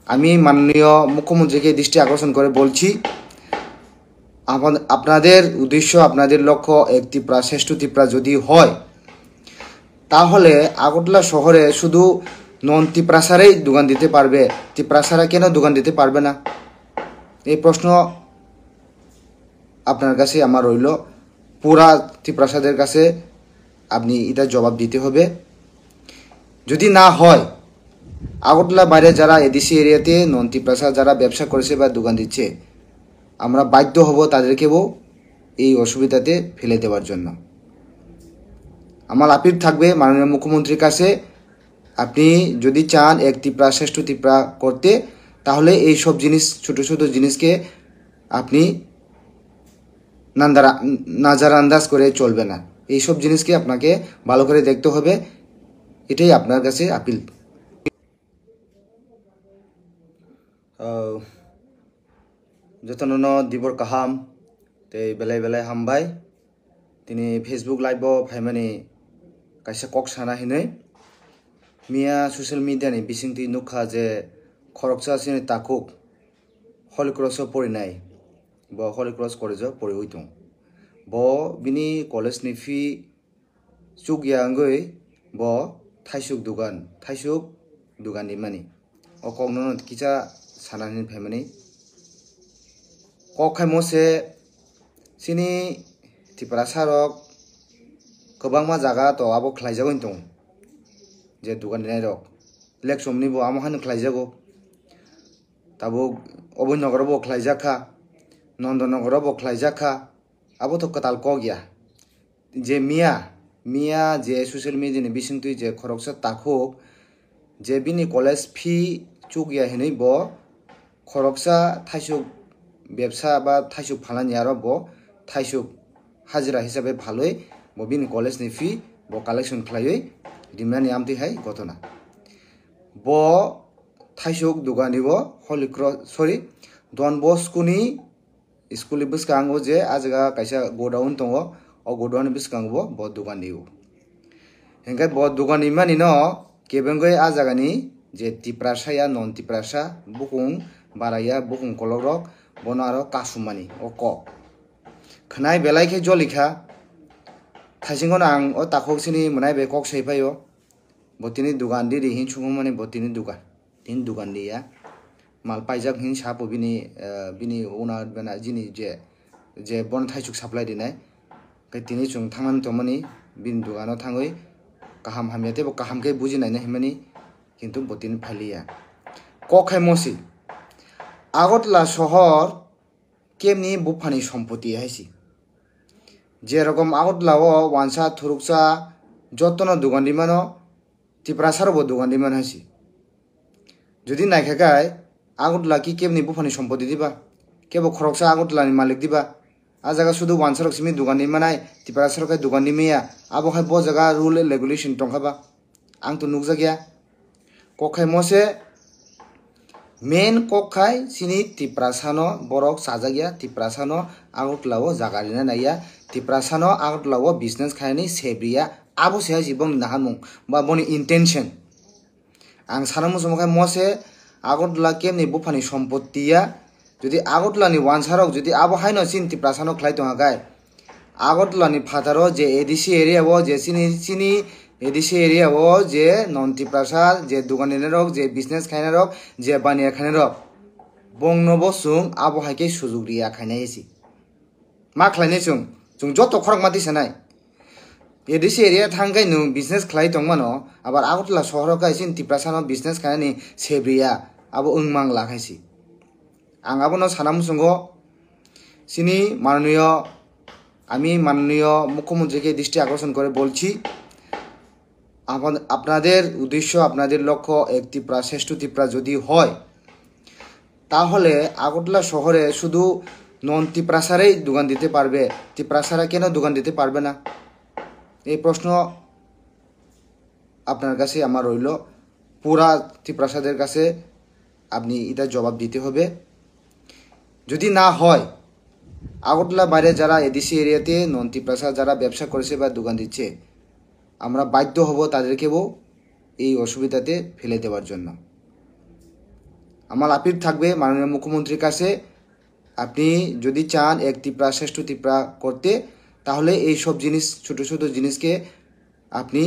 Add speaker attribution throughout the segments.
Speaker 1: আমি মাননীয় মুখ্যমন্ত্রীকে দৃষ্টি আকর্ষণ করে বলছি, আপনাদের উদ্দেশ্য, আপনাদের লক্ষ্য এক ত্রিপুরা শ্রেষ্ঠ ত্রিপুরা যদি হয়, তাহলে আগরতলা শহরে শুধু নন ত্রিপুরাসারাই দোকান দিতে পারবে, ত্রিপুরাসারা কেন দোকান দিতে পারবে না? এই প্রশ্ন আপনার কাছে আমার রইল। পুরা ত্রিপুরাসাদের কাছে আপনি এটা জবাব দিতে হবে। যদি না হয়, আগরতলা বাইরে যারা এডিসি এরিয়াতে নন ত্রিপুরাসা যারা ব্যবসা করেছে বা দোকান দিচ্ছে, আমরা বাধ্য হব তাদেরকেও এই অসুবিধাতে ফেলে দেওয়ার জন্য। আমার আপিল থাকবে মাননীয় মুখ্যমন্ত্রীর কাছে, আপনি যদি চান এক ত্রিপুরা শ্রেষ্ঠ ত্রিপুরা করতে, তাহলে এই সব জিনিস, ছোট ছোট জিনিসকে আপনি নাজারান্দাজ করে চলবে না। এই সব জিনিসকে আপনাকে ভালো করে দেখতে হবে, এটাই আপনার কাছে আপিল। যতন দিবর কাহাম তে বেলায় বেলায় হামबाय তিনি ফেসবুক লাইভ फाइमानि कायसा कक साना हिनै मिया ससियेल मिडियानि बिसिंथि नुखा जे खरकसा सिनि ताकुक हलि क्रस परिनाय ब हलि क्रस कलेज परि हइथं ब बिनि कलेज नि फी चुगिया अंगै ब थाइसुक दुगान नि मानि अकनो किसा सानानि फाइमानि कक खायमसे सिनि ত্রিপুরাসারক गोबांमा जागा तो आबो खलायजागोन दं जे दुकान दिनाय रक इलेक्शननि बो आमहानो खलायजागो ताबो अभयनगरबो खलायजाखा नन्दनगरबो खलायजाखा आबो तो कताल क गया जे मिया जे सोशल मीडिया नि बिसिंतु जे खरकसा ताखो जे बिनि कलेज फी चुगिया हिनै बो खरकसा थाइसुक व्यवसा बा थाइसुक फालानि आरो बो थाइसुक हाजिरा हिसाबै भालोय बबिन कलेज नि फी ब कालेक्शन खलायै दिमानि आमति हाय घटना ब थाइसुक दुगानि ब डन बस्कुनि स्कुल बिस्कांगो जे आजगा कायसा गोडाउन दङ अ गोडाउन बिस्कांगो ब दुगान दिउ हेंगा ब दुगान इमानि न केबेंगै आजागानि जे टिप्रासाया नन टिप्रासा बुकुं बाराया बुकुं कलरक बन आरो कासुमानि अ क खनाय बेलायखे जलिखा थाइसिंगन आं अ ताखोसिनि मनाय बे कक सैफायो बतिनि दुकान दि हिं सुंग माने बतिनि दुकान दिया माल पाइजाक हिं सापो बिनि ओनार बना जिनि जे बन थाइसुक साप्लाय दिनाय कै तिनि सुंग थांमान तमनि बिन दुकानाव थाङै काहाम हामियाते ब काहामके बुजिनाय न हिमानि किन्तु बतिनि फालिया कखाय मसि আগরতলা শহর केमनि बुफानि सम्पत्ति हायसि जेरकम আগরতলাও वानसा थुरुकसा जतन दुकान दिमानो ত্রিপুরাসারबो दुकान दिमान हायसि जुदि नायखागाय আগরতলা कि केमनि बुफानि सम्पत्ति दिबा केबो खरकसा আগরতलानि मालिक दिबा आ जागा शुधु वानसारक सिमि दुकान दिमानाय ত্রিপুরাসারक दुकान दिमिया आबोखाय ब जागा रुल रेगुलेशन टंखाबा आं तो नुकजागिया कखाय मसे मेन कखाय सिनि ত্রিপুরাসাनो बरक साजागिया ত্রিপুরাसानो আগরতলাও जागारिना नाया ত্রিপুরাसानो আগরতलाও बिजनेस खायनि सेब्रिया आबो सेहा जिबं नाहामु बा बनि इंटेंशन आं सानमु समखाय मसे আগরতলা केमनि बुफानि सम्पत्तिया जुदि আগরতलानि वानसारक जुदि आबो हायनो सिन ত্রিপুরাसानो खलायतो हागाय আগরতलानि फादारो जे एडिसी एरिया वो जे सिनि एडिसी एरिया वो जे नन ত্রিপুরাসা जे दुकान दिनारक जे बिजनेस खायनारक जे बानिया खायनारक बंगनबो सुं आबो हायके सुजुग रिया खायनायसि मा खलायनाय जों जत खरक माति सानाय एडिसी एरिया थांगाय नु बिजनेस खलाय दंमानो आबार আগরতলা शहरकाय सिन ত্রিপুরাসাनो बिजनेस खायनानि सेब्रिया आबो उंमांग लाखायसि आं आबोनो सानामु संगो सिनि আমি মাননীয় মুখ্যমন্ত্রীকে দৃষ্টি আকর্ষণ করে বলছি, আপনাদের উদ্দেশ্য, আপনাদের লক্ষ্য এক ত্রিপুরা শ্রেষ্ঠ ত্রিপুরা যদি হয়, তাহলে আগরতলা শহরে শুধু নন ত্রিপুরাসারাই দোকান দিতে পারবে, ত্রিপুরাসারা কেন দোকান দিতে পারবে না? এই প্রশ্ন আপনার কাছে আমার রইল। পুরা ত্রিপুরাসাদের কাছে আপনি এটা জবাব দিতে হবে। যদি না হয়, আগরতলা বাইরে যারা এডিসি এরিয়াতে নন ত্রিপুরাসা যারা ব্যবসা করেছে বা দোকান দিচ্ছে, আমরা বাধ্য হব তাদেরকেও এই অসুবিধাতে ফেলে দেওয়ার জন্য। আমার আপিল থাকবে মাননীয় মুখ্যমন্ত্রীর কাছে, আপনি যদি চান এক ত্রিপুরা শ্রেষ্ঠ ত্রিপুরা করতে, তাহলে এই সব জিনিস ছোট ছোট জিনিসকে আপনি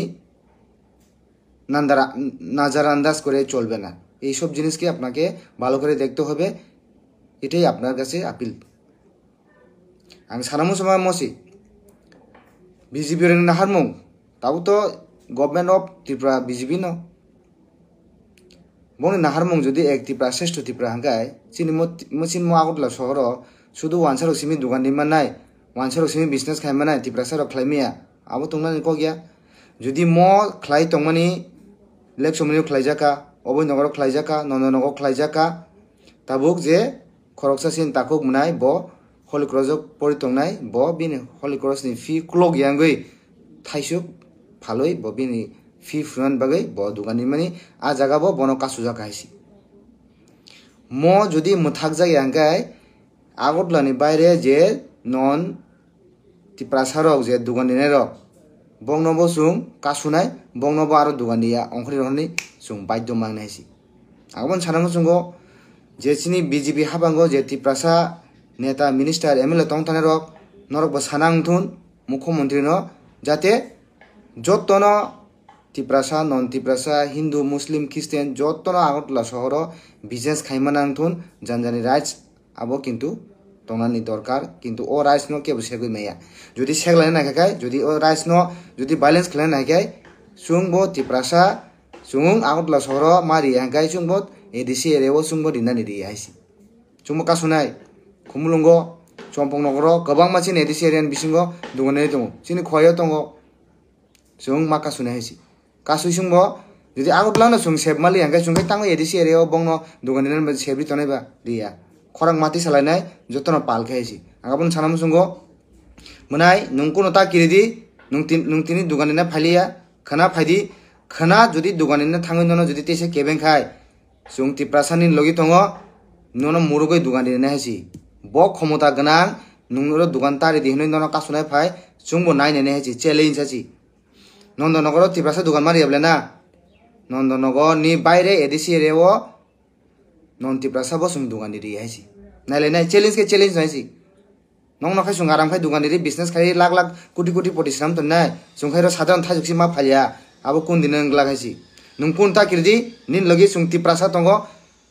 Speaker 1: নাজারান্দাজ করে চলবে না। এই সব জিনিসকে আপনাকে ভালো করে দেখতে হবে, এটাই আপনার কাছে আপিল। আমি সারামু সময় মসি বিজেপি নাহারমুং তাও তো গভর্নমেন্ট অফ ত্রিপুরা বিজেপি ন বনি নাহারমুং যদি এক ত্রিপুরা শ্রেষ্ঠ ত্রিপুরা হাঙ্গায় চিনি আগরতলা শহর শুধু ওয়ানসার ওসিমি দোকান দিমান নাই, ওয়ানসার ওসিমি বিজনেস খাইমান নাই, ত্রিপুরা সার খাইমিয়া আবো তংনানি ক গিয়া যদি খাই তংমানি লেক সমনি খাইজাকা অবৈনগর খাইজাকা নন্দনगर খাইজাকা তাবুক যে খরকসাসিন তাকুক মনাই ব হলি ক্রজক পরিতংনাই ব বিনি হলি ক্রসনি ফি ক্লগ ইয়াঙ্গই থাইসুক ভালোই ব বিনি ফি ফ্রন বাগৈ ব দোকানি মানি আ জায়গা ব বন কাসুজা কাইসি যদি মুথাক যায় ইয়াঙ্গাই আগরতলানি বাইরে যে নন ত্রিপুরা সারক যে দোকানি রক বংনব সুং কাসুনাই বংনব আরো দোকানিয়া অংখরি রহনি সুং বাধ্য মাংনাইসি আগমন সানামু সুঙ্গো যে চিনি বিজেপি হাবাঙ্গো যে ত্রিপুরা নেতা মিনিস্টার এমএলএ তংথানে রক নরক সানাংথুন মুখ্যমন্ত্রী ন যাতে যতন ত্রিপুরা নন ত্রিপুরা হিন্দু মুসলিম খ্রিস্টান যতন আগরতলা শহর বিজনেস খাইমানাংথুন জানজানি রাইটস আবো কিন্তু তংনানি দরকার কিন্তু ও রাইটস ন কেবো সেগুই মেয়া যদি সেগলানি নাইখাই যদি ও রাইটস ন যদি বাইলেন্স খাইলানি নাইখাই সুংবো ত্রিপুরা সুং আগরতলা শহর মারি হাঙ্কাই সুংবো এডিসি এরিয়াও সুংবো দিনানি রি আইসি সুংবো কাসুনাই खुमलुंगो चम्पंग नगरो गोबां मानसि एडिसि एरियानि बिसिंगो दुगानाय दङ सिनि खयाव दङ जों मा कासुनाय हायसि कासुइ सुंबो जुदि আগরতলাनो सुं सेबमालि हांगाय सुंखाय तांगो एडिसि एरियाव बंनो दुगानाय सेबरि तनायबा रिया खरां माति सालायनाय जतन पालखाय हायसि आगाबन सानाम सुंगो मनाय नंकुनो ता किरिदि नंतिनि दुगानाय फालिया खना फायदि खना जुदि दुगानाय थाङै ननो जुदि तेसे केबेंखाय सुं टिप्रासानि लगि दङ ननो मुरुगै दुगानाय हायसि ब क्षमता गनां नुंगरो दुकानदारि दिहनै ननो कासुनाय फाय जोंबो नायनानै हायसि चैलेंज हायसि नन्दनगर त्रिपुरा दुकान मारियाब्ला ना नन्दनगर नि बाइरे एडिसि एरियाव नन त्रिपुरा बो सुं दुकान दिरि हायसि नायलायनाय चैलेंज के चैलेंज हायसि नंग नखाय सुं आराम खाय दुकान दिरि बिजनेस खाय लाख लाख कोटि कोटि परिश्रम तनाय सुंखाय साधारण थाजुकसि मा फालिया आबो कोन दिन नंगला हायसि नुं कोन ता किरदि निन लगे सुं त्रिपुरा तंगो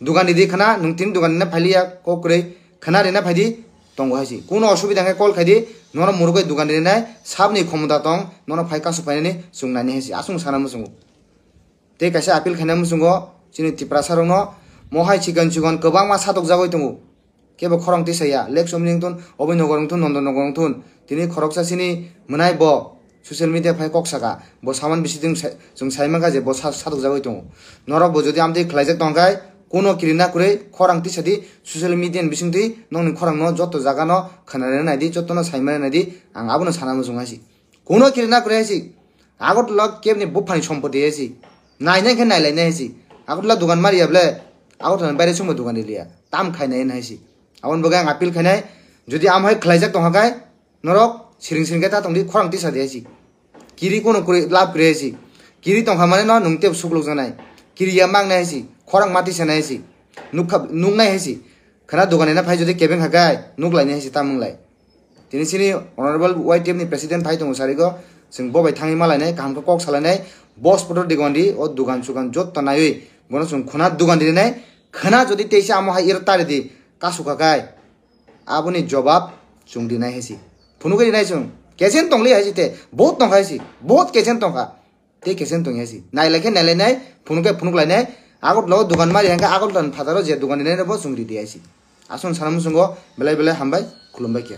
Speaker 1: दुकान दिरि खना नुं तिन दुकान न फालिया कोक्रै खना रेना फायदि तंगो हायसि कोनो असुबिदा हाय कल खायदि ननो मुरुगै दुकान दिरिनाय साबनि क्षमता तं ननो फाय कासु फायनानै सुंनानै हायसि आसुं सानामु सुंगो ते कायसे आपिल खायनामु सुंगो चिनि त्रिपुरा सारनो महाय चिकन गोबां मा सादक जागै दंगो केबो खरंति साया लेक समनिंथुन अबैनगरंथुन नन्दनगरंथुन तिनि खरकसासिनि मोनाय ब सोशल मीडिया फाय कक्सागा ब सामान बिसिदिं जों साइमागा जे ब सादक जागै दंगो नरक ब जदि आमदि खलायजाक दंगाय कोनो किरिना कुरै खरांति सादि सोशल मीडिया बिसिंथि नंनि खरांनो जत जागानो खनानै नायदि जतनो साइमानै नायदि आं आबोनो सानामु जोंहासि कोनो किरिना कुरै हायसि আগরতলা केबनि बफानि सम्पति हायसि नायनायखे नायलायनाय हायसि আগরতला दुकान मारियाब्ले আগরतला बायरे सुंबो दुकान दिलिया ताम खायनाय हायसि आबन बगा आं आपिल खायनाय जुदि आमहाय खलायजाक दंहागाय नरक सिरिं सिरिं ता तंदि खरांति सादि हायसि किरि कोनो कुरै लाभ कुरै हायसि किरि तंखा माने न नंते सुगलक जानाय किरिया मांगनाय हायसि खरां माति सेनाय हायसि नुंनाय हायसि खना दुकानैना फाय जुदि केबें हागाय नुगलायनाय हायसि तामुंलाय दिनैसिनि अनारेबल वाइटिएफनि प्रेसिडेन्ट फाय दङ सारिगो जों बबाय थाङै मालायनाय कामखौ कक सालायनाय बस फटो दिगन्दी ओ दुकान सुकान जत नायै बनो जों खना दुकान दिनाय खना जुदि तेसे आमहा इरतारिदि कासुकागाय आबुनि जवाब जों दिनाय हायसि फुनुगै दिनाय जों केसेन तंलै हायसि ते बहुत तंखा हायसि बहुत केसेन तंखा ते केसेन तंग हायसि नायलायखे नायलायनाय फुनुगलायनाय আগরতলা दुकान मारि हांगा আগরতला फादारो जे दुकान दिनाय बो जों दिदि हायसि आसन सानामु जोंगो बेलाय बेलाय हामबाय खुलुमबाय के।